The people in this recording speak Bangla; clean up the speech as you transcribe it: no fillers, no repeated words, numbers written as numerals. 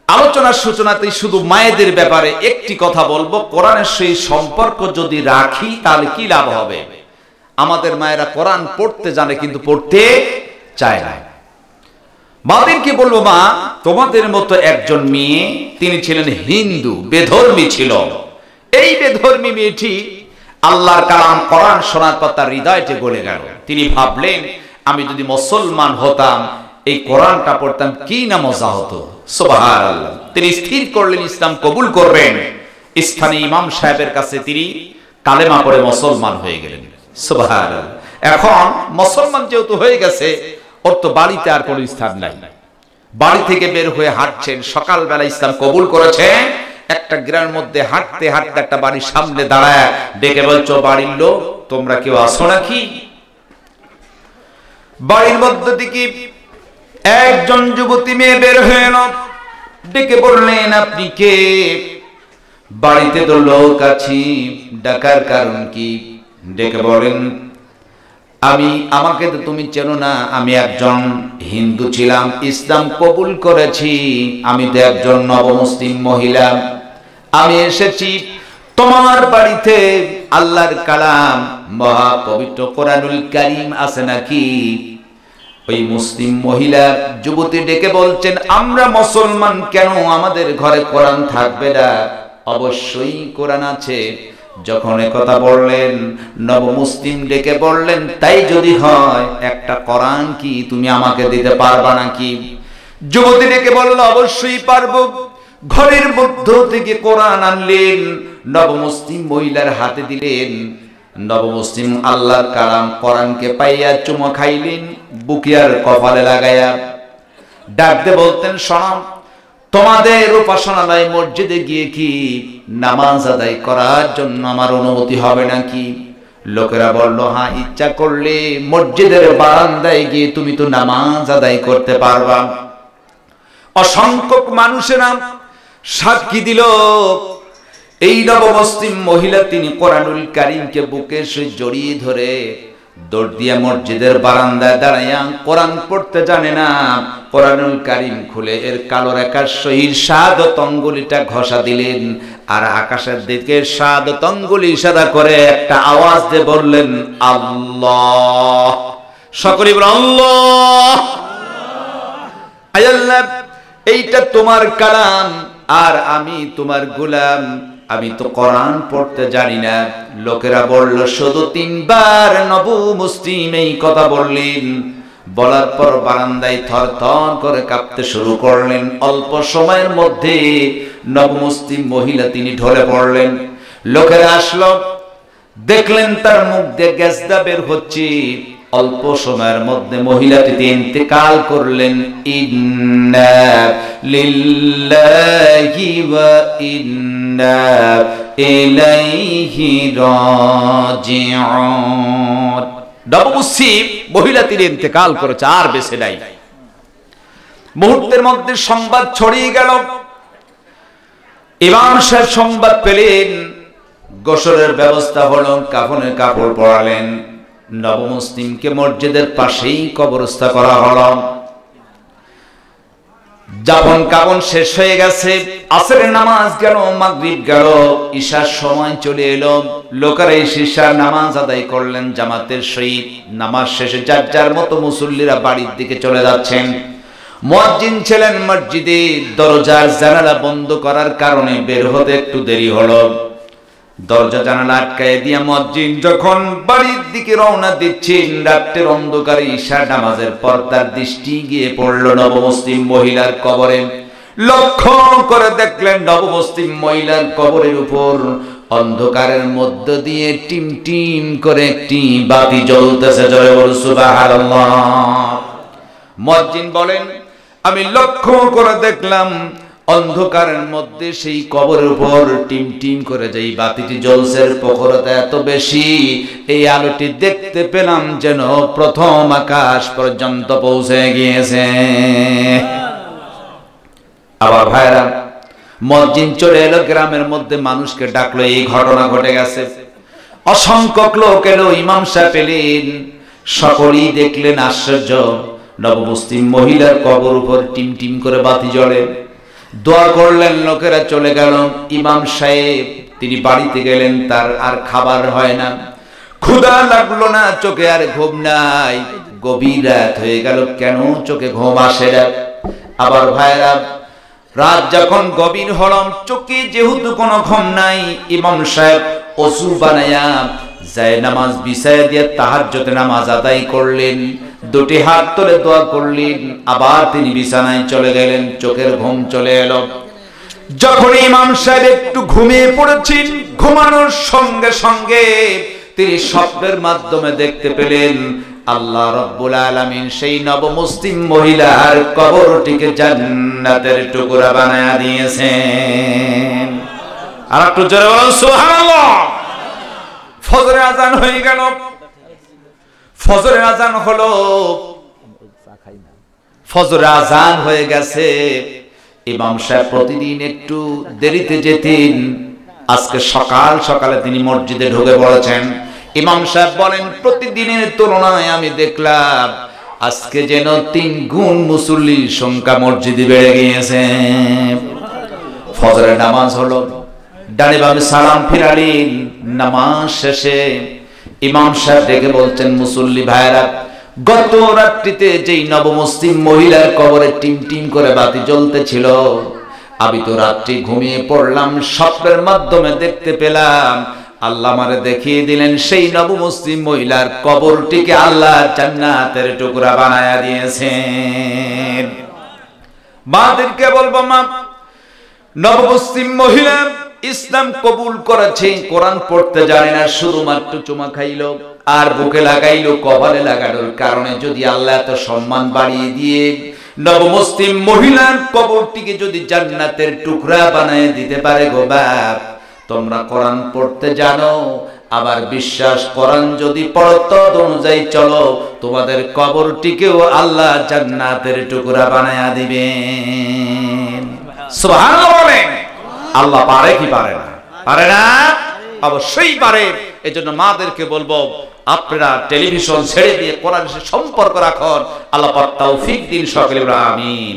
আলোচনার সূচনাতেই শুধু মায়েদের ব্যাপারে একটি কথা বলবো, কোরআনের সেই সম্পর্ক যদি রাখি তাহলে কি লাভ হবে। আমাদের মায়েরা কোরআন পড়তে জানে কিন্তু পড়তে চায় না। মাদেরকে বলবো, মা তোমাদের মতো একজন মেয়ে, তিনি ছিলেন হিন্দু, বেধর্মী ছিল। এই বেধর্মী মেয়েটি আল্লাহর কালাম কোরআন শোনার পর তার হৃদয়তে গলে গেল। তিনি ভাবলেন, আমি যদি মুসলমান হতাম, এই কোরআনটা পড়তাম, কি না মজা হতো। সুবহানাল্লাহ। তিনি স্থির করলেন ইসলাম কবুল করবেন। স্থানীয় ইমাম সাহেবের কাছে তিনি কালেমা পড়ে মুসলমান হয়ে গেলেন। সুবহানাল্লাহ। এখন মুসলমান যেহেতু হয়ে গেছে, ওর তো বাড়িতে আর কোনো স্থান নাই। বাড়ি থেকে বের হয়ে হাঁটছেন, সকালবেলা ইসলাম কবুল করেছেন। একটা গ্রামের মধ্যে হাঁটতে হাঁটতে একটা বাড়ির সামনে দাঁড়ায় ডেকে বলছো, বাড়ির লোক তোমরা কেউ আসো নাকি? বাড়ির মধ্যে থেকে একজন যুবতী মেয়ে বের হয়ে এলো, ডেকে বললেন, আপনি কে? বাড়িতে তো লোক আছি, ডাকার কারণ কি? ডেকে বলেন, আমাকে তো তুমি চেনো না, আমি একজন হিন্দু ছিলাম, ইসলাম কবুল করেছি, আমি তো একজন নবমুসলিম মহিলা, আমি এসেছি তোমার বাড়িতে আল্লাহর কালাম মহা পবিত্র কোরআনুল কারীম আছে নাকি? ওই মুসলিম মহিলা যুবতী ডেকে বলছেন, আমরা মুসলমান, কেন আমাদের ঘরে কোরআন থাকবে না? অবশ্যই কোরআন আছে। যখন কথা বললেন, নবমুসলিম ডেকে বললেন, তাই যদি হয় একটা কোরআন কি তুমি আমাকে দিতে পারবা নাকি? যুবতী ডেকে বলল, অবশ্যই পারবো। ঘরের মধ্য থেকে কোরআন আনলেন, নবমুসলিম মহিলার হাতে দিলেন। নবমুসলিম আল্লাহর কালাম কোরআনকে পাইয়া চুমো খাইলেন, বুকে আর কপালে লাগাইয়া ডাকতে বলতেন, শোনো, তোমাদের উপাসনালয় মসজিদে গিয়ে কি নামাজ আদায় করার জন্য আমার অনুমতি হবে নাকি? লোকেরা বলল, হ্যাঁ, ইচ্ছা করলে মসজিদের বারান্দায় গিয়ে তুমি তো নামাজ আদায় করতে পারবা। অসংখ্য মানুষেরা সাক্ষী দিল, এই নবমুসলিম মহিলা তিনি কোরআনুল কারীমকে বুকে জড়িয়ে ধরে দৌড় দিয়া মসজিদের বারান্দায় দাঁড়াইয়া কোরআন পড়তে জানে না। কোরআনুল কারীম খুলে এর কালো রেখার সহিত শাহাদাত আঙ্গুলিটা ঘষা দিলেন, আর আকাশের দিকে শাহাদাত আঙ্গুলি ইশারা করে একটা আওয়াজ দিয়ে বললেন, আল্লাহ। সকলে বলেন, আল্লাহ। আল্লাহ, এইটা তোমার কালাম আর আমি তোমার গোলাম, আমি তো কোরআন পড়তে জানি না। লোকেরা বলল, শুধু 3 বার নবমুসলিম এই কথা বললেন। বলার পর বারান্দায় থরথর করে কাঁপতে শুরু করলেন। অল্প সময়ের মধ্যে নবমুসলিম মহিলা তিনি ঢলে পড়লেন। লোকেরা আসলো, দেখলেন তার মুখ দিয়ে গ্যাসদা বের হচ্ছে। অল্প সময়ের মধ্যে মহিলাটি ইন্তেকাল করলেন। ইন্না লিল্লাহি ওয়া ইন্না ইলাইহি রাজিউন। নবমুসলিম মহিলা তিনি ইন্তেকাল করেছে, আর বেঁচে নাই। মুহূর্তের মধ্যে সংবাদ ছড়িয়ে গেল। ইমাম সাহেব সংবাদ পেলেন, গোসলের ব্যবস্থা হলো, কাফনের কাপড় পরালেন। নবমুসলিমকে মসজিদের পাশেই কবরস্থ করা হলো। যখন কাফন শেষ হয়ে গেছে, আসরের নামাজ গেল, মাগরিব গেল, ঈশার সময় চলে এলো। লোকেরা ঈশার নামাজ আদায় করলেন জামাতের সহিত। নামাজ শেষে যার যার মতো মুসল্লিরা বাড়ির দিকে চলে যাচ্ছেন। মুয়াজ্জিন ছিলেন মসজিদে, দরজার জানালা বন্ধ করার কারণে বের হতে একটু দেরি হলো। দরজা জানালা আটকায় দিয়া মুয়াজ্জিন যখন বাড়ির দিকে রওনা দিচ্ছেন, রাতের অন্ধকারে ঈশার নামাজের পর তার দৃষ্টি গিয়ে পড়ল নবমুসলিম মহিলার কবরে। লক্ষ্য করে দেখলেন নবমুসলিম মহিলার কবরের উপর অন্ধকারের মধ্য দিয়ে টিম টিম করে একটি বাতি জ্বলতেছে। জয় বল সুবহানাল্লাহ। মুয়াজ্জিন বলেন, আমি লক্ষ্য করে দেখলাম অন্ধকারের মধ্যে সেই কবরের উপর টিম টিম করে যেই বাতিটি জ্বলছে, প্রখরতা এত বেশি, এই আলোটি দেখতে পেলাম যেন প্রথম আকাশ পর্যন্ত পৌঁছে গিয়েছে। আবার ভাইরা, মুয়াজ্জিন চলে এলো, গ্রামের মধ্যে মানুষকে ডাকলো, এই ঘটনা ঘটে গেছে। অসংখ্য লোক এলো, ইমাম সাহেব এলেন, সকলেই দেখলেন আশ্চর্য, নবমুসলিম মহিলার কবর উপর টিম টিম করে বাতি জ্বলে। দোয়া করলেন, লোকেরা চলে গেল। ইমাম সাহেব তিনি বাড়িতে গেলেন, তার আর খাবার হয় না, ক্ষুধা লাগলো না, চোখে আর ঘুম নাই। গভীর রাত হয়ে গেল, কেন চোখে ঘুম আসে না? আবার ভাইরা, রাত যখন গভীর হলাম, চোখে যেহেতু কোনো ঘুম নাই, ইমাম সাহেব ওযু বানায়া যায় নামাজ বিছায়া দিয়ে তাহাজ্জুদের নামাজ আদায় করলেন, দুটি হাত তুলে দোয়া করলেন, আবার তিনি বিছানায় চলে গেলেন। চোখের ঘুম চলে এলো। যখন ইমাম সাহেব একটু ঘুমিয়ে পড়েছেন, ঘুমানোর সঙ্গে সঙ্গে তিনি স্বপ্নের মাধ্যমে দেখতে পেলেন আল্লাহ রাব্বুল আলামিন সেই নবমুসলিম মহিলার কবরটিকে জান্নাতের টুকরা বানায়া দিয়েছেন। আর একটু জোরে বলুন সুবহানাল্লাহ। ফজরের আজান হয়ে গেল। ফজরের আজান হলো, ফজরের আজান হয়ে গেছে। ইমাম সাহেব প্রতিদিন একটু দেরিতে যেতেন, আজকে সকাল সকালে তিনি মসজিদে ঢুকে পড়েছেন। ইমাম সাহেব বলেন, প্রতিদিনের তুলনায় আমি দেখলাম আজকে যেন 3 গুণ মুসল্লির সংখ্যা মসজিদে বেড়ে গিয়েছে। ফজরের নামাজ হলো, ডানে বামে সালাম ফিরালেন। নামাজ শেষে ইমাম সাহেব ডেকে বলছেন, মুসল্লি ভাইরা, গত রাত্রিতে যেই নবমুসলিম মহিলার কবরে টিম টিম করে বাতি জ্বলতেছিল, আমি তো রাত্রি ঘুমিয়ে পড়লাম, স্বপ্নের মাধ্যমে দেখতে পেলাম আল্লাহ আমারে দেখিয়ে দিলেন সেই নবমুসলিম মহিলার কবরটিকে আল্লাহ জান্নাতের টুকরা বানায়া দিয়েছেন। মাদেরকে বলবো, মা, নবমুসলিম মহিলা ইসলাম কবুল করেছে, কোরআন পড়তে জানে না, শুধুমাত্র চুমা খাইলো আর বুকে লাগাইলো। কপালে লাগানোর কারণে যদি আল্লাহ এত সম্মান বাড়িয়ে দিয়ে নবমুসলিম মহিলার কবরটিকে যদি জান্নাতের টুকরা বানিয়ে দিতে পারে, গো বাপ, তোমরা কোরআন পড়তে জানো, আবার বিশ্বাস কোরআন যদি পড়ো তদ অনুযায়ী চলো, তোমাদের কবরটিকেও আল্লাহ জান্নাতের টুকরা বানায়া দিবেন। সুবহানাল্লাহ বলেন। আল্লাহ পারে কি পারে না? পারে না? অবশ্যই পারে। এজন্য মাদেরকে বলবো, আপনারা টেলিভিশন ছেড়ে দিয়ে কোরআনের সাথে সম্পর্ক রাখুন। আল্লাহ পাক তৌফিক দিন সকলে, আমিন।